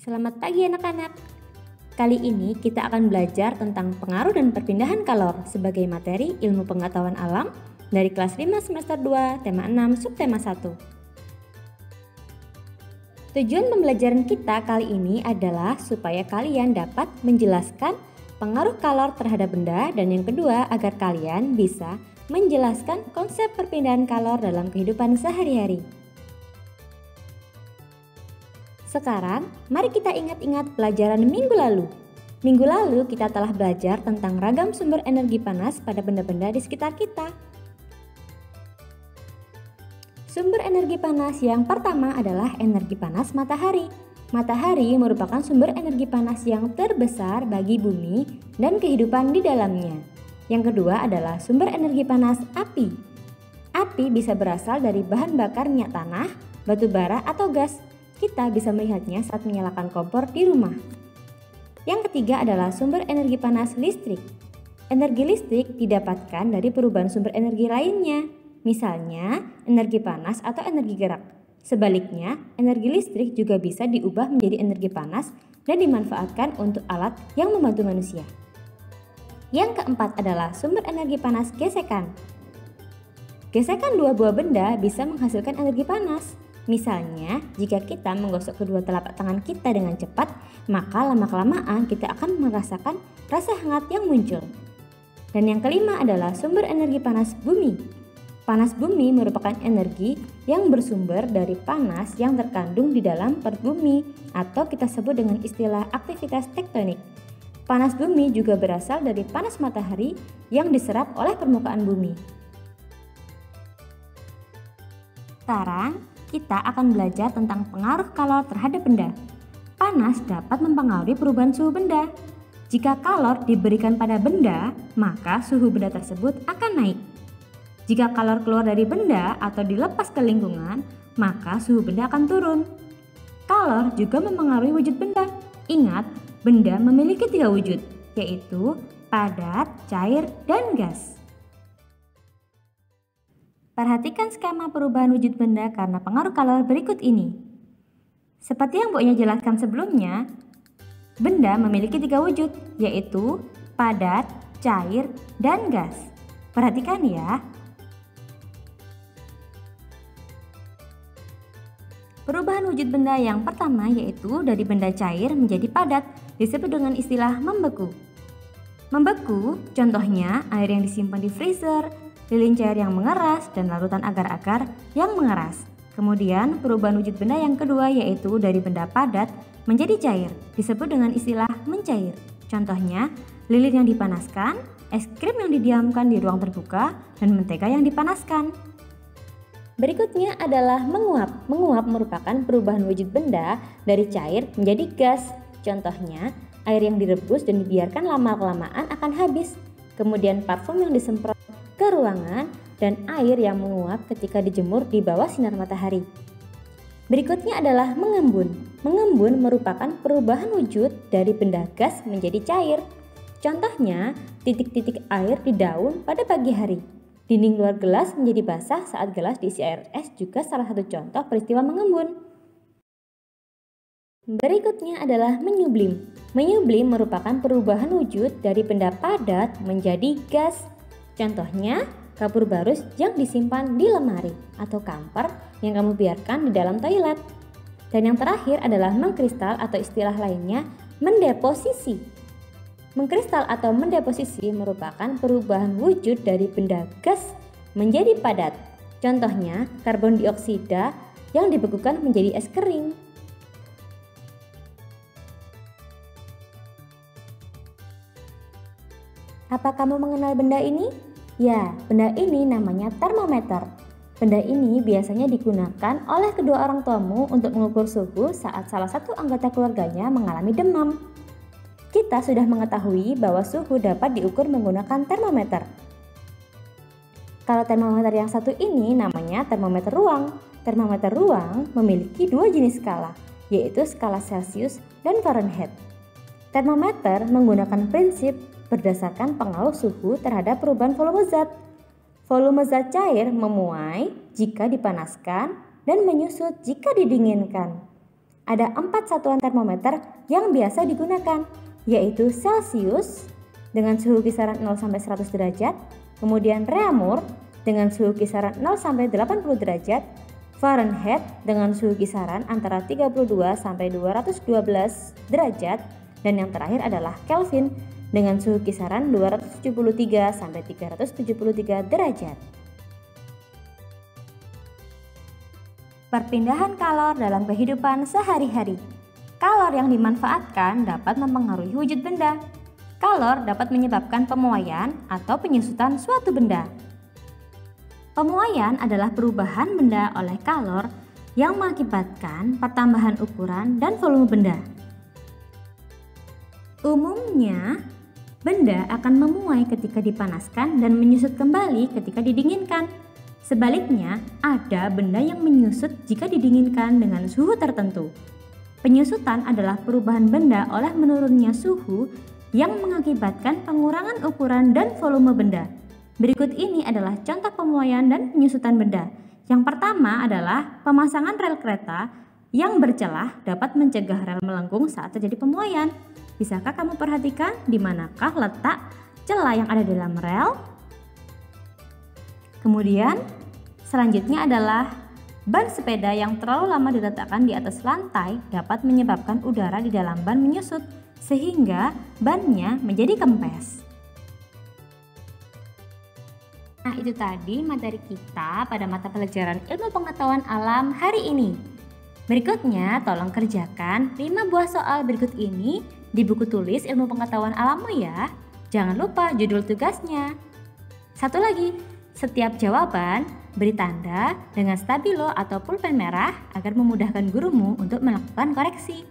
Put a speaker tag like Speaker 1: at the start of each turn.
Speaker 1: Selamat pagi anak-anak. Kali ini kita akan belajar tentang pengaruh dan perpindahan kalor sebagai materi ilmu pengetahuan alam dari kelas 5 semester 2, tema 6, subtema 1. Tujuan pembelajaran kita kali ini adalah supaya kalian dapat menjelaskan pengaruh kalor terhadap benda, dan yang kedua agar kalian bisa menjelaskan konsep perpindahan kalor dalam kehidupan sehari-hari. Sekarang, mari kita ingat-ingat pelajaran minggu lalu. Minggu lalu kita telah belajar tentang ragam sumber energi panas pada benda-benda di sekitar kita. Sumber energi panas yang pertama adalah energi panas matahari. Matahari merupakan sumber energi panas yang terbesar bagi bumi dan kehidupan di dalamnya. Yang kedua adalah sumber energi panas api. Api bisa berasal dari bahan bakar minyak tanah, batu bara, atau gas. Kita bisa melihatnya saat menyalakan kompor di rumah. Yang ketiga adalah sumber energi panas listrik. Energi listrik didapatkan dari perubahan sumber energi lainnya, misalnya energi panas atau energi gerak. Sebaliknya, energi listrik juga bisa diubah menjadi energi panas dan dimanfaatkan untuk alat yang membantu manusia. Yang keempat adalah sumber energi panas gesekan. Gesekan dua buah benda bisa menghasilkan energi panas. Misalnya, jika kita menggosok kedua telapak tangan kita dengan cepat, maka lama-kelamaan kita akan merasakan rasa hangat yang muncul. Dan yang kelima adalah sumber energi panas bumi. Panas bumi merupakan energi yang bersumber dari panas yang terkandung di dalam perut bumi, atau kita sebut dengan istilah aktivitas tektonik. Panas bumi juga berasal dari panas matahari yang diserap oleh permukaan bumi. Sekarang, kita akan belajar tentang pengaruh kalor terhadap benda. Panas dapat mempengaruhi perubahan suhu benda. Jika kalor diberikan pada benda, maka suhu benda tersebut akan naik. Jika kalor keluar dari benda atau dilepas ke lingkungan, maka suhu benda akan turun. Kalor juga mempengaruhi wujud benda. Ingat, benda memiliki 3 wujud, yaitu padat, cair, dan gas. Perhatikan skema perubahan wujud benda karena pengaruh kalor berikut ini. Seperti yang Bu Nya jelaskan sebelumnya, benda memiliki 3 wujud, yaitu padat, cair, dan gas. Perhatikan ya. Perubahan wujud benda yang pertama yaitu dari benda cair menjadi padat, disebut dengan istilah membeku. Membeku, contohnya air yang disimpan di freezer, lilin cair yang mengeras, dan larutan agar-agar yang mengeras. Kemudian perubahan wujud benda yang kedua yaitu dari benda padat menjadi cair, disebut dengan istilah mencair. Contohnya lilin yang dipanaskan, es krim yang didiamkan di ruang terbuka, dan mentega yang dipanaskan. Berikutnya adalah menguap. Menguap merupakan perubahan wujud benda dari cair menjadi gas. Contohnya air yang direbus dan dibiarkan lama-kelamaan akan habis. Kemudian parfum yang disemprot ke ruangan, dan air yang menguap ketika dijemur di bawah sinar matahari. Berikutnya adalah mengembun. Mengembun merupakan perubahan wujud dari benda gas menjadi cair. Contohnya, titik-titik air di daun pada pagi hari. Dinding luar gelas menjadi basah saat gelas diisi air es juga salah satu contoh peristiwa mengembun. Berikutnya adalah menyublim. Menyublim merupakan perubahan wujud dari benda padat menjadi gas. Contohnya, kapur barus yang disimpan di lemari atau kamper yang kamu biarkan di dalam toilet. Dan yang terakhir adalah mengkristal atau istilah lainnya mendeposisi. Mengkristal atau mendeposisi merupakan perubahan wujud dari benda gas menjadi padat. Contohnya, karbon dioksida yang dibekukan menjadi es kering. Apa kamu mengenal benda ini? Ya, benda ini namanya termometer. Benda ini biasanya digunakan oleh kedua orang tuamu untuk mengukur suhu saat salah satu anggota keluarganya mengalami demam. Kita sudah mengetahui bahwa suhu dapat diukur menggunakan termometer. Kalau termometer yang satu ini namanya termometer ruang. Termometer ruang memiliki 2 jenis skala, yaitu skala Celcius dan Fahrenheit. Termometer menggunakan prinsip berdasarkan pengaruh suhu terhadap perubahan volume zat. Volume zat cair memuai jika dipanaskan dan menyusut jika didinginkan. ada 4 satuan termometer yang biasa digunakan, yaitu Celsius dengan suhu kisaran 0 sampai 100 derajat, kemudian Reaumur dengan suhu kisaran 0 sampai 80 derajat, Fahrenheit dengan suhu kisaran antara 32 sampai 212 derajat, dan yang terakhir adalah Kelvin dengan suhu kisaran 273 sampai 373 derajat. Perpindahan kalor dalam kehidupan sehari-hari. Kalor yang dimanfaatkan dapat mempengaruhi wujud benda. Kalor dapat menyebabkan pemuaian atau penyusutan suatu benda. Pemuaian adalah perubahan benda oleh kalor yang mengakibatkan pertambahan ukuran dan volume benda. Umumnya, benda akan memuai ketika dipanaskan dan menyusut kembali ketika didinginkan. Sebaliknya, ada benda yang menyusut jika didinginkan dengan suhu tertentu. Penyusutan adalah perubahan benda oleh menurunnya suhu yang mengakibatkan pengurangan ukuran dan volume benda. Berikut ini adalah contoh pemuaian dan penyusutan benda. Yang pertama adalah pemasangan rel kereta yang bercelah dapat mencegah rel melengkung saat terjadi pemuaian. Bisakah kamu perhatikan di manakah letak celah yang ada dalam rel? Kemudian, selanjutnya adalah ban sepeda yang terlalu lama diletakkan di atas lantai dapat menyebabkan udara di dalam ban menyusut sehingga bannya menjadi kempes. Nah, itu tadi materi kita pada mata pelajaran Ilmu Pengetahuan Alam hari ini. Berikutnya, tolong kerjakan 5 buah soal berikut ini di buku tulis Ilmu Pengetahuan Alammu ya. Jangan lupa judul tugasnya. Satu lagi, setiap jawaban beri tanda dengan stabilo atau pulpen merah agar memudahkan gurumu untuk melakukan koreksi.